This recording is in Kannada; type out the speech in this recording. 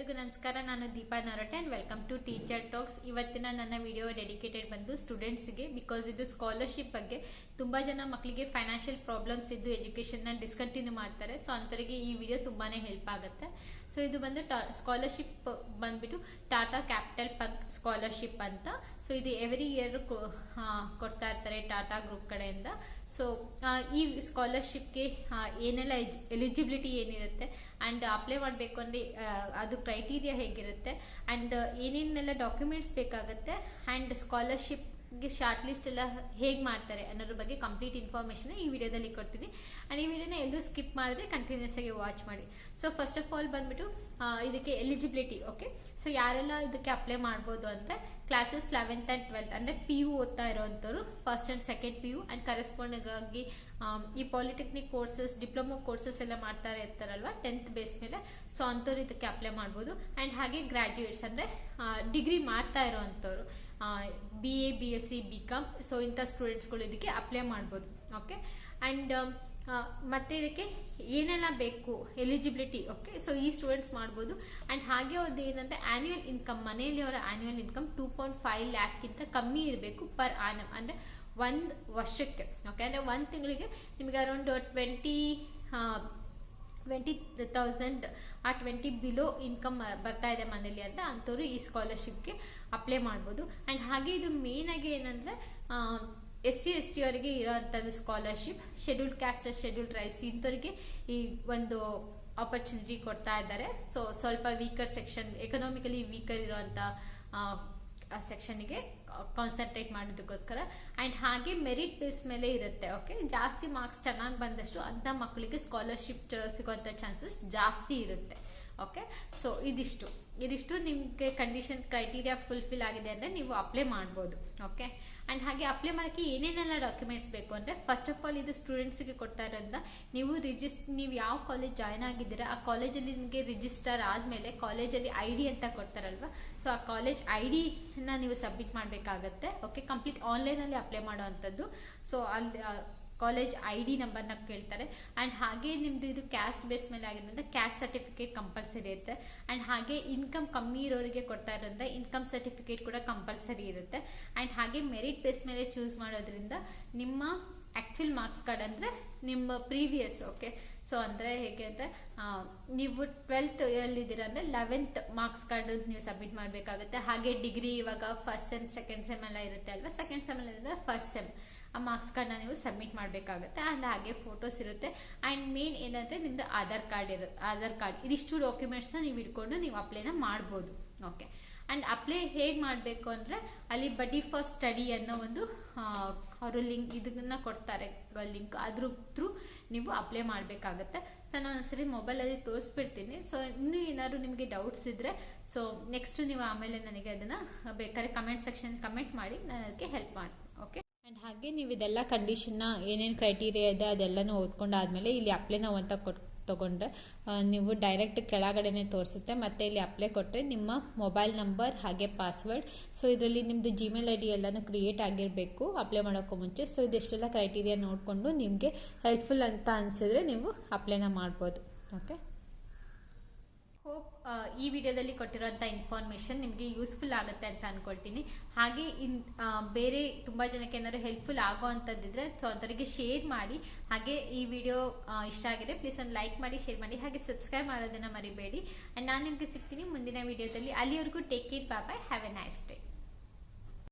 ಎಲ್ಲರಿಗೂ ನಮಸ್ಕಾರ. ನಾನು Deepa Narote and welcome to Teacher Talks. ಇವತ್ತಿನ ನನ್ನ ವಿಡಿಯೋ ಡೆಡಿಕೇಟೆಡ್ ಬಂದು ಸ್ಟೂಡೆಂಟ್ಸ್ಗೆ, ಬಿಕಾಸ್ ಇದು ಸ್ಕಾಲರ್ಶಿಪ್ ಬಗ್ಗೆ. ತುಂಬಾ ಜನ ಮಕ್ಕಳಿಗೆ ಫೈನಾನ್ಷಿಯಲ್ ಪ್ರಾಬ್ಲಮ್ಸ್ ಇದ್ದು ಎಜುಕೇಶನ್ನ ಡಿಸ್ಕಂಟಿನ್ಯೂ ಮಾಡ್ತಾರೆ. ಸೊ ಅಂಥವರಿಗೆ ಈ ವಿಡಿಯೋ ತುಂಬಾನೇ ಹೆಲ್ಪ್ ಆಗುತ್ತೆ. ಸೊ ಇದು ಬಂದು ಸ್ಕಾಲರ್ಶಿಪ್ ಬಂದ್ಬಿಟ್ಟು ಟಾಟಾ ಕ್ಯಾಪಿಟಲ್ ಪಗ್ ಸ್ಕಾಲರ್ಶಿಪ್ ಅಂತ. ಸೊ ಇದು ಎವ್ರಿ ಇಯರ್ ಕೊಡ್ತಾ ಇರ್ತಾರೆ ಟಾಟಾ ಗ್ರೂಪ್ ಕಡೆಯಿಂದ. ಸೊ ಈ ಸ್ಕಾಲರ್ಶಿಪ್ಗೆ ಏನೆಲ್ಲ ಎಲಿಜಿಬಿಲಿಟಿ ಏನಿರುತ್ತೆ ಅಂಡ್ ಅಪ್ಲೈ ಮಾಡಬೇಕು ಅಂದ್ರೆ ಅದು ಕ್ರೈಟೀರಿಯಾ ಹೇಗಿರುತ್ತೆ ಅಂಡ್ ಏನೇನೆಲ್ಲ ಡಾಕ್ಯುಮೆಂಟ್ಸ್ ಬೇಕಾಗುತ್ತೆ ಅಂಡ್ ಸ್ಕಾಲರ್ಶಿಪ್ಗೆ ಶಾರ್ಟ್ ಲಿಸ್ಟ್ ಎಲ್ಲ ಹೇಗೆ ಮಾಡ್ತಾರೆ ಅನ್ನೋದ್ರ ಬಗ್ಗೆ ಕಂಪ್ಲೀಟ್ ಇನ್ಫಾರ್ಮೇಶನ್ ಈ ವಿಡಿಯೋದಲ್ಲಿ ಕೊಡ್ತೀನಿ. ಅಂಡ್ ಈ ವಿಡಿಯೋನ ಎಲ್ಲೂ ಸ್ಕಿಪ್ ಮಾಡಿದ್ರೆ ಕಂಟಿನ್ಯೂಸ್ ಆಗಿ ವಾಚ್ ಮಾಡಿ. ಸೊ ಫಸ್ಟ್ ಆಫ್ ಆಲ್ ಬಂದ್ಬಿಟ್ಟು ಇದಕ್ಕೆ ಎಲಿಜಿಬಿಲಿಟಿ. ಓಕೆ, ಸೊ ಯಾರೆಲ್ಲ ಇದಕ್ಕೆ ಅಪ್ಲೈ ಮಾಡ್ಬೋದು ಅಂದ್ರೆ ಕ್ಲಾಸಸ್ 11th and 12th ಅಂದ್ರೆ PU ಓದ್ತಾ ಇರೋವಂಥವ್ರು, first and second PU and corresponding ಆಗಿ ಈ ಪಾಲಿಟೆಕ್ನಿಕ್ ಕೋರ್ಸಸ್, ಡಿಪ್ಲೊಮಾ ಕೋರ್ಸಸ್ ಎಲ್ಲ ಮಾಡ್ತಾ ಇರ್ತಾರಲ್ವಾ 10th ಬೇಸ್ ಮೇಲೆ. ಸೊ ಅಂಥವ್ರು ಇದಕ್ಕೆ ಅಪ್ಲೈ ಮಾಡ್ಬೋದು. ಅಂಡ್ ಹಾಗೆ ಗ್ರಾಜ್ಯುಯೇಟ್ಸ್ ಅಂದ್ರೆ ಡಿಗ್ರಿ ಮಾಡ್ತಾ ಇರೋವಂಥವ್ರು, BA BSc BCom, ಸೊ ಇಂಥ ಸ್ಟೂಡೆಂಟ್ಸ್ಗಳು ಇದಕ್ಕೆ ಅಪ್ಲೈ ಮಾಡ್ಬೋದು. ಓಕೆ, ಅಂಡ್ ಮತ್ತೆ ಇದಕ್ಕೆ ಏನೆಲ್ಲ ಬೇಕು ಎಲಿಜಿಬಿಲಿಟಿ. ಓಕೆ, ಸೊ ಈ ಸ್ಟೂಡೆಂಟ್ಸ್ ಮಾಡ್ಬೋದು. ಅಂಡ್ ಹಾಗೆ ಒಂದು ಏನಂದ್ರೆ ಆನ್ಯುವಲ್ ಇನ್ಕಮ್, ಮನೆಯಲ್ಲಿ ಅವರ ಆನ್ಯುವಲ್ ಇನ್ಕಮ್ 2.5 lakh ಕಮ್ಮಿ ಇರಬೇಕು ಪರ್ ಆನಮ್, ಅಂದ್ರೆ ಒಂದು ವರ್ಷಕ್ಕೆ. ಓಕೆ, ಅಂದ್ರೆ ಒಂದು ತಿಂಗಳಿಗೆ ನಿಮಗೆ ಅರೌಂಡ್ 20,000 ಆ 20 ಬಿಲೋ ಇನ್ಕಮ್ ಬರ್ತಾ ಇದೆ ಮನೇಲಿ ಅಂತ ಅಂಥವ್ರು ಈ ಸ್ಕಾಲರ್ಶಿಪ್ಗೆ ಅಪ್ಲೈ ಮಾಡ್ಬೋದು. ಅಂಡ್ ಹಾಗೆ ಇದು ಮೇನ್ ಆಗಿ ಏನಂದ್ರೆ SC ST ಅವರಿಗೆ ಇರೋಂಥದ್ದು scholarship. Scheduled caste, scheduled tribes ಇಂಥವ್ರಿಗೆ ಈ ಒಂದು ಆಪರ್ಚುನಿಟಿ ಕೊಡ್ತಾ ಇದ್ದಾರೆ. ಸೊ ಸ್ವಲ್ಪ ವೀಕರ್ ಸೆಕ್ಷನ್, ಎಕನಾಮಿಕಲಿ ವೀಕರ್ ಇರೋಂಥ ಸೆಕ್ಷನ್ಗೆ ಕಾನ್ಸಂಟ್ರೇಟ್ ಮಾಡೋದಕ್ಕೋಸ್ಕರ. ಅಂಡ್ ಹಾಗೆ ಮೆರಿಟ್ ಬೇಸ್ ಮೇಲೆ ಇರುತ್ತೆ. ಓಕೆ, ಜಾಸ್ತಿ ಮಾರ್ಕ್ಸ್ ಚೆನ್ನಾಗಿ ಬಂದಷ್ಟು ಅಂತ ಮಕ್ಕಳಿಗೆ ಸ್ಕಾಲರ್ಶಿಪ್ ಸಿಗೋಂಥ ಚಾನ್ಸಸ್ ಜಾಸ್ತಿ ಇರುತ್ತೆ. ಓಕೆ, ಸೊ ಇದಿಷ್ಟು ನಿಮಗೆ ಕಂಡೀಷನ್ ಕ್ರೈಟೀರಿಯಾ ಫುಲ್ಫಿಲ್ ಆಗಿದೆ ಅಂದರೆ ನೀವು ಅಪ್ಲೈ ಮಾಡ್ಬೋದು. ಓಕೆ, ಅಂಡ್ ಹಾಗೆ ಅಪ್ಲೈ ಮಾಡೋಕ್ಕೆ ಏನೇನೆಲ್ಲ ಡಾಕ್ಯುಮೆಂಟ್ಸ್ ಬೇಕು ಅಂದರೆ ಫಸ್ಟ್ ಆಫ್ ಆಲ್ ಇದು ಸ್ಟೂಡೆಂಟ್ಸ್ಗೆ ಕೊಡ್ತಾ ಇರೋದ್ರಿಂದ ನೀವು ಯಾವ ಕಾಲೇಜ್ ಜಾಯ್ನ್ ಆಗಿದ್ದೀರಾ ಆ ಕಾಲೇಜಲ್ಲಿ ನಿಮಗೆ ರಿಜಿಸ್ಟರ್ ಆದಮೇಲೆ ಕಾಲೇಜಲ್ಲಿ ID ಅಂತ ಕೊಡ್ತಾರಲ್ವ, ಸೊ ಆ ಕಾಲೇಜ್ IDನ ನೀವು ಸಬ್ಮಿಟ್ ಮಾಡಬೇಕಾಗತ್ತೆ. ಓಕೆ, ಕಂಪ್ಲೀಟ್ ಆನ್ಲೈನಲ್ಲಿ ಅಪ್ಲೈ ಮಾಡೋವಂಥದ್ದು. ಸೊ ಅಲ್ಲಿ ಕಾಲೇಜ್ ID ನಂಬರ್ನ ಕೇಳ್ತಾರೆ. ಅಂಡ್ ಹಾಗೆ ನಿಮ್ದು ಇದು ಕ್ಯಾಸ್ಟ್ ಬೇಸ್ ಮೇಲೆ ಆಗಿರೋದ್ರಿಂದ ಕ್ಯಾಸ್ಟ್ ಸರ್ಟಿಫಿಕೇಟ್ ಕಂಪಲ್ಸರಿ ಇರುತ್ತೆ. ಅಂಡ್ ಹಾಗೆ ಇನ್ಕಮ್ ಕಮ್ಮಿ ಇರೋರಿಗೆ ಕೊಡ್ತಾ ಇರೋದ್ರಿಂದ ಇನ್ಕಮ್ ಸರ್ಟಿಫಿಕೇಟ್ ಕೂಡ ಕಂಪಲ್ಸರಿ ಇರುತ್ತೆ. ಅಂಡ್ ಹಾಗೆ ಮೆರಿಟ್ ಬೇಸ್ ಮೇಲೆ ಚೂಸ್ ಮಾಡೋದ್ರಿಂದ ನಿಮ್ಮ ಆಕ್ಚುಲ್ ಮಾರ್ಕ್ಸ್ ಕಾರ್ಡ್ ಅಂದ್ರೆ ನಿಮ್ಮ ಪ್ರೀವಿಯಸ್. ಓಕೆ, ಸೊ ಅಂದ್ರೆ ಹೇಗೆ ಅಂದ್ರೆ ನೀವು 12th ಇದ್ದೀರಾ ಅಂದ್ರೆ 11th ಮಾರ್ಕ್ಸ್ ಕಾರ್ಡ್ ನೀವು ಸಬ್ಮಿಟ್ ಮಾಡಬೇಕಾಗುತ್ತೆ. ಹಾಗೆ ಡಿಗ್ರಿ ಇವಾಗ ಫಸ್ಟ್ ಸೆಮ್ ಸೆಕೆಂಡ್ ಸೆಮ್ ಎಲ್ಲ ಇರುತ್ತೆ ಅಲ್ವಾ, ಸೆಕೆಂಡ್ ಸೆಮ್ ಎಲ್ಲ ಫಸ್ಟ್ ಸೆಮ್ ಆ ಮಾರ್ಕ್ಸ್ ಕಾರ್ಡ್ನ ನೀವು ಸಬ್ಮಿಟ್ ಮಾಡಬೇಕಾಗುತ್ತೆ. ಆ್ಯಂಡ್ ಹಾಗೆ ಫೋಟೋಸ್ ಇರುತ್ತೆ. ಆ್ಯಂಡ್ ಮೇನ್ ಏನಂದರೆ ನಿಮ್ಮದು ಆಧಾರ್ ಕಾರ್ಡ್ ಇದಿಷ್ಟು ಡಾಕ್ಯುಮೆಂಟ್ಸ್ನ ನೀವು ಇಟ್ಕೊಂಡು ನೀವು ಅಪ್ಲೈನ ಮಾಡ್ಬೋದು. ಓಕೆ, ಆ್ಯಂಡ್ ಅಪ್ಲೈ ಹೇಗೆ ಮಾಡಬೇಕು ಅಂದರೆ ಅಲ್ಲಿ ಬಡಿ ಫಾರ್ ಸ್ಟಡಿ ಅನ್ನೋ ಒಂದು ಅವರು ಲಿಂಕ್ ಇದನ್ನ ಕೊಡ್ತಾರೆ, ಲಿಂಕ್, ಅದ್ರ ಥ್ರೂ ನೀವು ಅಪ್ಲೈ ಮಾಡಬೇಕಾಗತ್ತೆ. ಸೊ ನಾನು ಒಂದ್ಸರಿ ಮೊಬೈಲಲ್ಲಿ ತೋರಿಸ್ಬಿಡ್ತೀನಿ. ಸೊ ಇನ್ನೂ ಏನಾದ್ರು ನಿಮಗೆ ಡೌಟ್ಸ್ ಇದ್ದರೆ ಸೊ ನೆಕ್ಸ್ಟ್ ನೀವು ಆಮೇಲೆ ನನಗೆ ಅದನ್ನು ಬೇಕಾದ್ರೆ ಕಮೆಂಟ್ ಸೆಕ್ಷನ್ ಕಮೆಂಟ್ ಮಾಡಿ ನಾನು ಅದಕ್ಕೆ ಹೆಲ್ಪ್ ಮಾಡ್ತೀನಿ. ಓಕೆ, ಆ್ಯಂಡ್ ಹಾಗೆ ನೀವು ಇದೆಲ್ಲ ಕಂಡೀಷನ್ನ ಏನೇನು ಕ್ರೈಟೀರಿಯಾ ಇದೆ ಅದೆಲ್ಲನೂ ಓದ್ಕೊಂಡಾದ್ಮೇಲೆ ಇಲ್ಲಿ ಅಪ್ಲೈ ನಾವು ಅಂತ ತೊಗೊಂಡ್ರೆ ನೀವು ಡೈರೆಕ್ಟ್ ಕೆಳಗಡೆನೆ ತೋರಿಸುತ್ತೆ. ಮತ್ತು ಇಲ್ಲಿ ಅಪ್ಲೈ ಕೊಟ್ಟರೆ ನಿಮ್ಮ ಮೊಬೈಲ್ ನಂಬರ್ ಹಾಗೆ ಪಾಸ್ವರ್ಡ್, ಸೊ ಇದರಲ್ಲಿ ನಿಮ್ಮದು Gmail ID ಎಲ್ಲನೂ ಕ್ರಿಯೇಟ್ ಆಗಿರಬೇಕು ಅಪ್ಲೈ ಮಾಡೋಕ್ಕೂ ಮುಂಚೆ. ಸೊ ಇದೆಷ್ಟೆಲ್ಲ ಕ್ರೈಟೀರಿಯಾ ನೋಡಿಕೊಂಡು ನಿಮಗೆ ಹೆಲ್ಪ್ಫುಲ್ ಅಂತ ಅನಿಸಿದ್ರೆ ನೀವು ಅಪ್ಲೈನ ಮಾಡ್ಬೋದು. ಓಕೆ, ಹೋಪ್ ಈ ವಿಡಿಯೋದಲ್ಲಿ ಕೊಟ್ಟಿರೋಂಥ ಇನ್ಫಾರ್ಮೇಷನ್ ನಿಮಗೆ ಯೂಸ್ಫುಲ್ ಆಗುತ್ತೆ ಅಂತ ಅಂದ್ಕೊಳ್ತೀನಿ. ಹಾಗೆ ಬೇರೆ ತುಂಬ ಜನಕ್ಕೆ ಏನಾದ್ರು ಹೆಲ್ಪ್ಫುಲ್ ಆಗೋ ಅಂಥದ್ದಿದ್ರೆ ಸೊ ಅದರಿಗೆ ಶೇರ್ ಮಾಡಿ. ಹಾಗೆ ಈ ವಿಡಿಯೋ ಇಷ್ಟ ಆಗಿದೆ ಪ್ಲೀಸ್ ಒಂದು ಲೈಕ್ ಮಾಡಿ, ಶೇರ್ ಮಾಡಿ, ಹಾಗೆ ಸಬ್ಸ್ಕ್ರೈಬ್ ಮಾಡೋದನ್ನು ಮರಿಬೇಡಿ. ಆ್ಯಂಡ್ ನಾನು ನಿಮಗೆ ಸಿಗ್ತೀನಿ ಮುಂದಿನ ವಿಡಿಯೋದಲ್ಲಿ. ಅಲ್ಲಿವರೆಗೂ take care, bye bye, have a nice day.